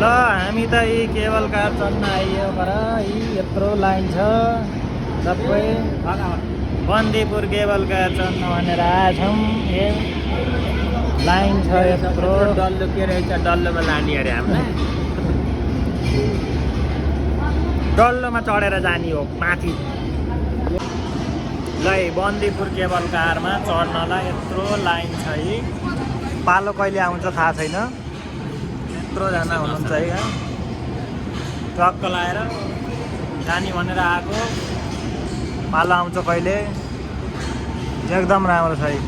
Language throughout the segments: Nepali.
ल हामी त यी केबल कार चढ्न आइयो पर यी यत्रो लाइन छ सबै बन्दीपुर केबल कार चढ्न भनेर आएछौँ। लाइन छ यत्रो डल्लो के रहेछ डल्लोमा लाने अरे हामीलाई डल्लोमा चढेर जाने हो माथि। ल बन्दीपुर केबल कारमा चढ्नलाई यत्रो लाइन छ है। पालो कहिले आउँछ थाहा छैन, यत्रोजना हुनुहुन्छ है। ट्रक्क लाएर जाने भनेर आएको, पालो आउँछ कहिले। एकदम राम्रो छ है।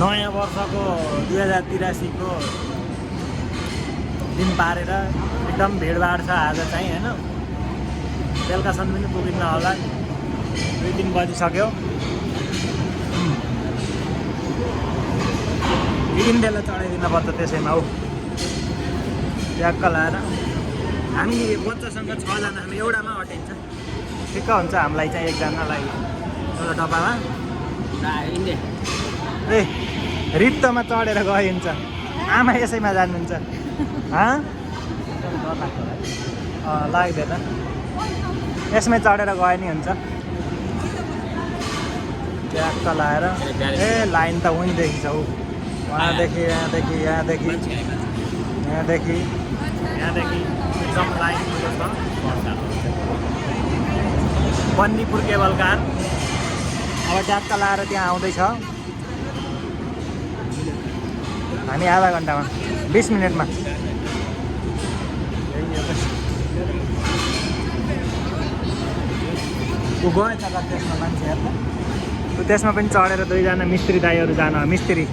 नयाँ वर्षको 2083 को दिन पारेर एकदम भिडभाड छ आज चाहिँ होइन। बेलुकासम्म पनि पुगिन्न होला, 2-3 बजिसक्यो। 3 बेला चढाइदिन पर्छ त्यसैमा हौ। ट्याक्क लाएर हामी बच्चासँग 6 जना, हामी एउटामा अटिन्छ ठिक्क हुन्छ हामीलाई चाहिँ एकजनालाई एउटा डब्बामा। ए रित्तमा चढेर गइन्छ, आमा यसैमा जानुहुन्छ लाग्दैन, यसमै चढेर गए नि हुन्छ। ट्याक्क लाएर ए लाइन त उहीँदेखि छ हौ, वहाँदेखि यहाँदेखि यहाँदेखि यहाँदेखि यहाँदेखि एकदम लाइन छ। बन्दीपुर केबल कार अब ट्याक्क लाएर त्यहाँ आउँदैछ। हामी आधा घन्टामा 20 मिनटमा गएछ त त्यसमा मान्छेहरू। त्यसमा पनि चढेर 2 जना मिस्त्री दाइहरू जानु मिस्त्री।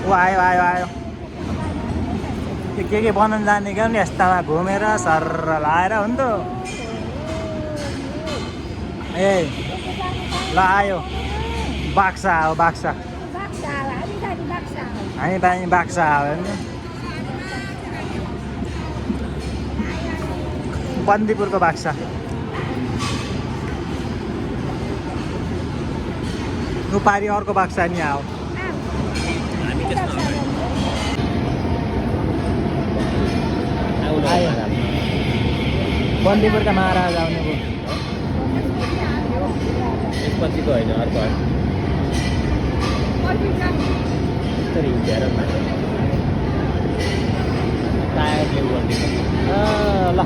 ऊ आयो आयो आयो के बनाउनु जाने क्या नि, यस्तामा घुमेर सर लाएर हो नि त। ए ल आयो बाक्सा हो, बाक्सा हामी पानी बाक्सा आयो नि। बन्दीपुरको बाक्सा। तँ पारी अर्को बाक्सा नि आऊ। बन्दीपुरका महाराज आउने भयो। यसपछिको होइन अर्को टायर ल्याउ गरिदिएको ल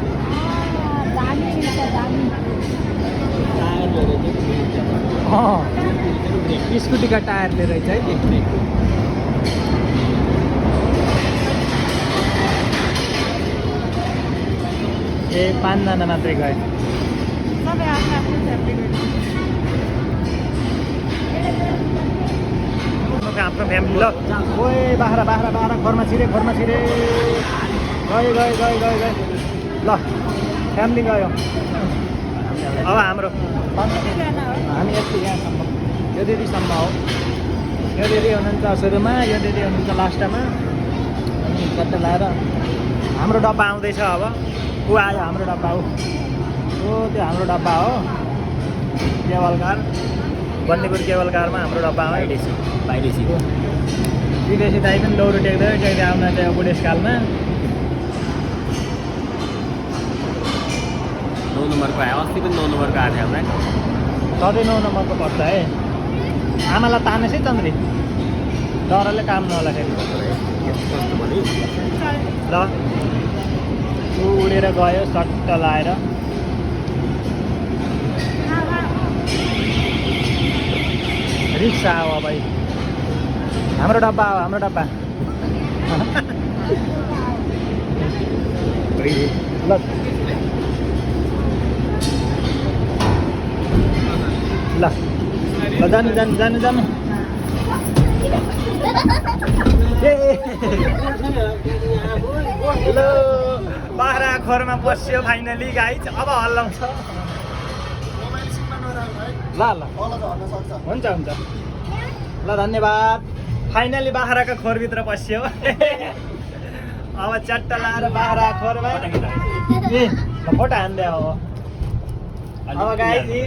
टायर ल्याएर स्कुटीका टायरले रहेछ है त्यो। ए 5 जना मात्रै गए। आफ्नो फ्यामिली ल ओए बाख्रा बाख्रा बाख्रा घरमा छिरे गयो ल फ्यामिली गयो। अब हाम्रो हामी यति यहाँसम्म, यो दिदीसम्म हो। यो दिदी हुनुहुन्छ सुरुमा, यो दिदी हुनुहुन्छ लास्टमा। अनि कता लाएर हाम्रो डब्बा आउँदैछ। अब ऊ आयो हाम्रो डब्बा हो, ओ त्यो हाम्रो डब्बा हो केबल कार। बन्दीपुर केबल कारमा हाम्रो डब्बा हो। विदेशी दाइ पनि लौरो टेक्दै आउन चाहिँ बुढेसकालमा 9 नम्बरको आयो, अस्ति पनि 9 नम्बरको आएको थियो हामीलाई। सधैँ 9 नम्बरको पर्छ है। आमालाई तानेछ है चन्द्री, डरले काम नहोलाखेरि ल ऊ उडेर गयो सट्ट लाएर। रिक्सा हो भाइ, हाम्रो डब्बा हो, हाम्रो डब्बा। ल ल ल जानु जानु जानु जानु। ए ल बाख्रा खोरमा पस्यो फाइनली गाइज। अब हल्लाउँछ। ल ल हुन्छ हुन्छ ल धन्यवाद फाइनली बाख्राको खोरभित्र पस्यो अब चट्टा लाएर बाख्रा खोरमा ए फोटो हान्दै अब गाई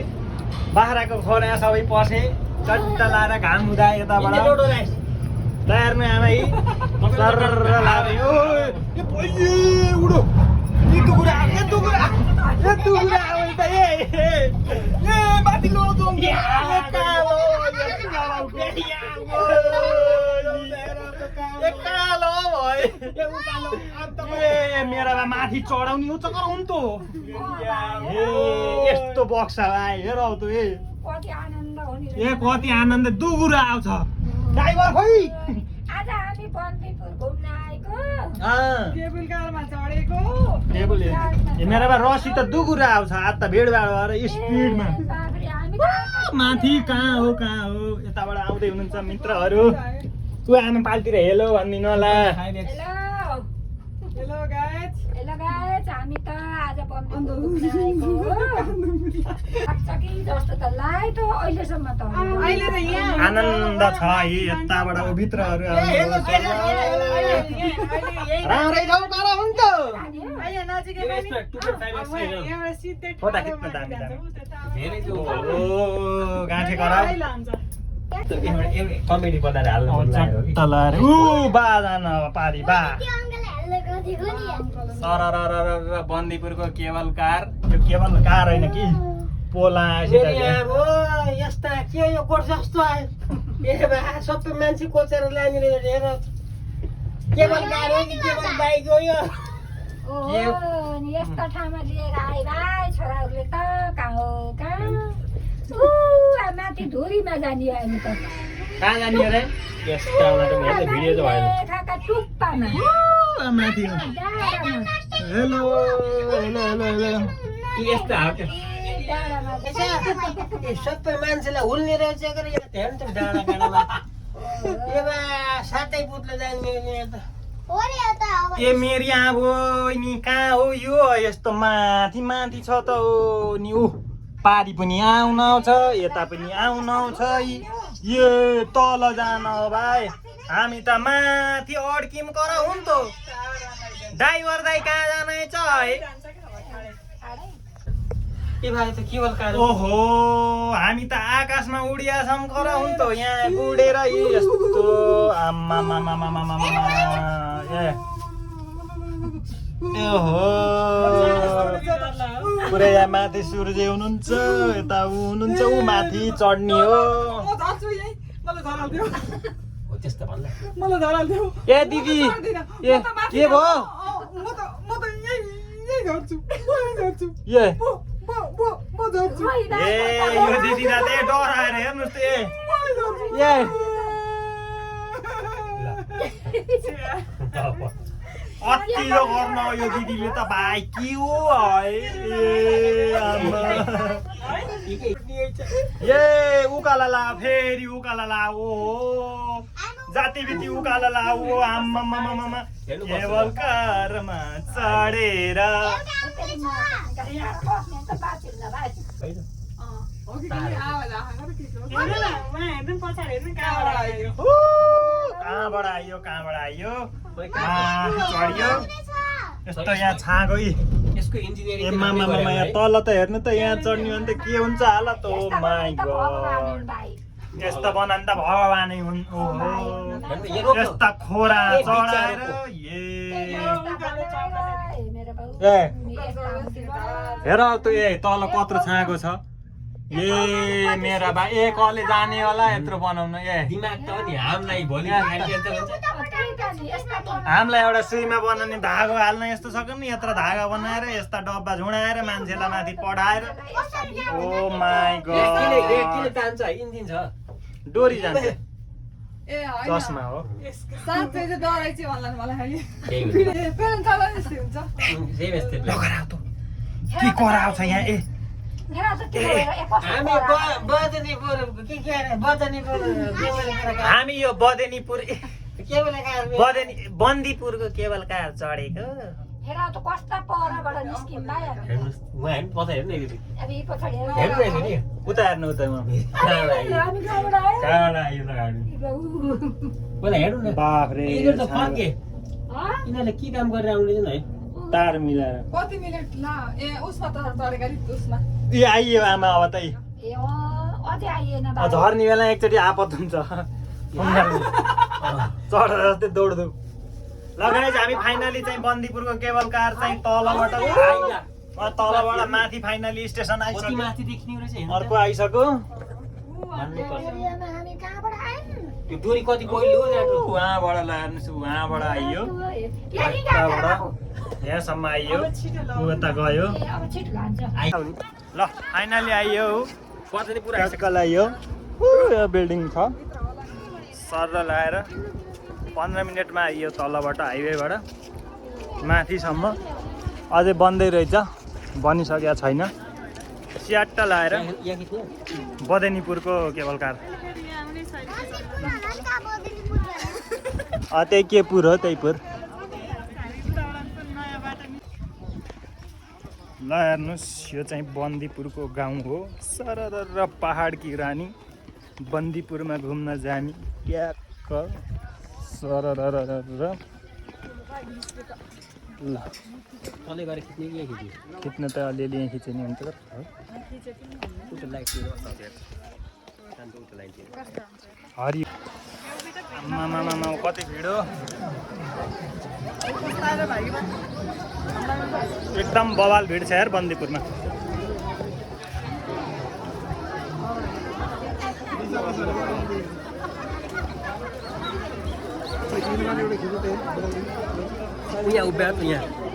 बाख्राको खोर यहाँ सबै पसे चट्टा लाएर घाम हुँदा यताबाट तयारमा आमा सर लाएर उडो मेरोमा माथि चढाउने हो चक्कर हुन्थ्यो यस्तो बक्सा भाइ हेर त ए कति आनन्द दुगुरा आउँछ ड्राइभर खोइ आज हामी बन्दीपुर घुम्न आएको केबुल कारमा चढेको मेरोमा रसी त दुगुरा आउँछ आज त भिडभाड भएर स्पिडमा बाबरे हामी माथि कहाँ हो यताबाट आउँदै हुनुहुन्छ मित्रहरू तु आमा पालतिर हेलो भनिदिनु होला hello hello guys hello guys हामी त आज बन्दीपुर घुम्न आएको सक्छ जस्तो त लाग्यो अहिलेसम्म त अहिले त यहाँ आनन्द छ यताबाट भित्रहरू राम्रै जाउँ तर हुन्छ अहिले नजिकै यहाँबाट सिधै फोटा खिच्न दामी दामी धेरै जो गाँठे गराउ कमेडी बनाएर हाल्नु मन लाग्यो कि चट्टा लाएर बाजान पारी बा सररररर बन्दीपुरको केबल कार यो केबल कार होइन कि पोला यस्ता के यो कोट जस्तो आयो ए बा सबै मान्छे कोचेर लाने हेर केवल कार हो कि केवल बाइक हो यो नि यस्तो ठाउँमा लिएर आए भाइ छोराहरूले त कहाँ हो कहाँ माथि धुरीमा जाने हो हामी त कहाँ जाने अरे यस्तामा त मेरो भिडियो त भएन खाका टुप्पामा माथि डाँडामा हेलो हेलो हेलो हेलो यस्तो हो क्या डाँडामा ए सबै मान्छेलाई हुल्ने रहेछ गरे यहाँ ध्यान त डाँडा डाँडामा ए बा सातै पुत्लो जाने त ए मेरी आबो नि कहाँ हो यो यस्तो माथि माथि छ त हो नि ऊ पारी पनि आउन आउँछ यता पनि आउन आउँछ यो तल जान हो भाइ हामी त माथि अड्किम कर हुन्थ्यो ड्राइभर दाइ कहाँ जाने छ है ए भाइ त केवल कार ओहो हामी त आकाशमा उडियासम्म खर हुन्थ्यो यहाँ उडेर यस्तो आम्मामामामामामा ए ओहो पुरै यहाँ माथि सूर्य हुनुहुन्छ यता ऊ हुनुहुन्छ ऊ माथि चढ्ने हो म झर्छु यही मलाई धराल्दियो हो त्यस्तो भन्ला मलाई धराल्दियो ए दिदी ए के भयो म त यही झर्छु ए म झर्छु ए यो दिदी दादा डराएर हेर्नुहोस् त ए अति यो गर्न यो दिदीले त भाइ के हो है ए उकाला ला फेरि उकाला ला ओहो जाति बिति उकाला ला ओ आम्मामामामा केवल कारमा चढेर कहाँबाट आयो माथि चढ्यो यस्तो यहाँ छाँगो यसको इन्जिनियरिङ ए मामा यहाँ तल त हेर्नु त यहाँ चढ्ने भने त के हुन्छ हालत हो माइ गॉड यस्तो बनाउनु त भगवानै हुन् ओहो यस्ता खोरा चढाएर हेर त ए तल कत्रो छाँगो छ ए मेरा बा ए कले जाने होला यत्रो बनाउन ए दिमाग त हो नि हामीलाई भोलि हामीलाई एउटा सुईमा बनाउने धागो हाल्न यस्तो सक्यो नि यत्रो धागा बनाएर यस्ता डब्बा झुडाएर मान्छेलाई माथि पढाएर ओ माइ गॉड किन तान्छ इन्जिन छ डोरी जान्छ ए होइन चस्मा हो साँच्चै चाहिँ डराइ चाहिँ होला मलाई खालि त्यही हो पेरेन्ट चला यस्तै हुन्छ सेम यस्तै लगाउ त के कराउँछ यहाँ ए हामी बदनीपुर के अरे बदनीपुर हामी यो बदनीपुर केवल कार बन्दीपुरको केबल कार चढेको हेर त कस्ता परबाट निस्किन् भाइ हेर्नुहोस् उहाँ हेर्नु पछाडि हेर्नु एकचोटि अब यी पछाडि हेर हेर्नु एकचोटि उता हेर्नु उता म हामी कहाँबाट आयो कहाँबाट आयो त गाडी पहिला हेर्नु न बाफ्रे यिनीहरू त फर्के हँ? यिनीहरूले के काम गरेर आउँदैछन् है तार मिलाएर कति मिनट ला ए उसमा तरकारी उसमा ए आइयो आमा अब त ए अझै आइएन भाइ झर्ने बेला एकचोटि आपत हुन्छ चढ जस्तै दौड्दौ ल गाइज हामी फाइनली चाहिँ बन्दीपुरको केबल कार चाहिँ तलबाट तलबाट माथि फाइनली स्टेसन कति आइसक्यो माथि देखिने रहेछ हेर्नु अर्को आइसक्यो भन्नुपर्छ एरियामा हामी कहाँबाट आयौँ त्यो डोरी कति पहिलो हो जानु उहाँबाट लानुहोस् उहाँबाट आइयो यहाँ कहाँ यताबाट यहाँसम्म आइयो उता गयो ए अब छिटो लान्छ ल फाइनली आइयो पछाडि पुरा ट्याक्क आइयो यो बिल्डिङ छ सर लगाएर 15 मिनटमा आइयो तलबाट हाइवेबाट माथिसम्म अझै बन्दै रहेछ बनिसकेको छैन स्याट्ट लगाएर यहाँ खिच्ने बदेनीपुरको केबल कार त्यही के पुर हो त्यही पुर ल हेर्नुहोस् यो चाहिँ बन्दीपुरको गाउँ हो सरर पहाडकी रानी बन्दीपुरमा घुम्न जाने ट्याक्क सरर ल तलै गएर खिच्ने कि यहाँ खिच्ने खिच्न त अलिअलि यहाँ खिच्यो नि हुन्छ उता लाइटतिर उता लाइटतिर हरि आमामामा कति भिड हो एकदम बवाल भिड छ यार बन्दीपुरमा यहाँ उभ्या यहाँ